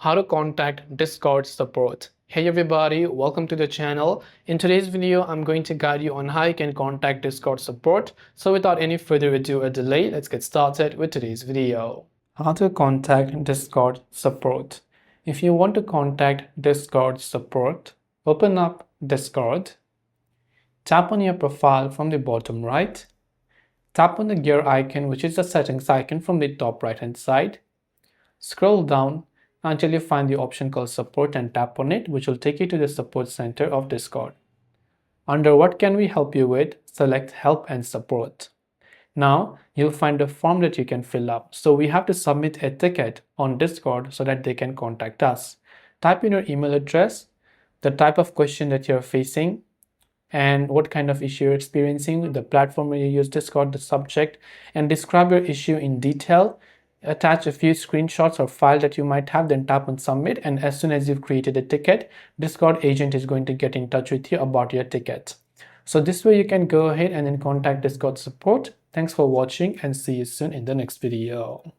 How to contact Discord support. Hey everybody, welcome to the channel. In today's video, I'm going to guide you on how you can contact Discord support. So without any further ado or delay, let's get started with today's video. How to contact Discord support. If you want to contact Discord support, open up Discord, tap on your profile from the bottom right, tap on the gear icon, which is the settings icon from the top right hand side, scroll down until you find the option called support and tap on it, which will take you to the support center of Discord. Under what can we help you with, select help and support. Now you'll find a form that you can fill up. So we have to submit a ticket on Discord so that they can contact us. Type in your email address, the type of question that you're facing, and what kind of issue you're experiencing, the platform where you use Discord, the subject, and describe your issue in detail. Attach a few screenshots or file that you might have, then tap on submit, and as soon as you've created a ticket, Discord agent is going to get in touch with you about your ticket. So this way you can go ahead and then contact Discord support. Thanks for watching and see you soon in the next video.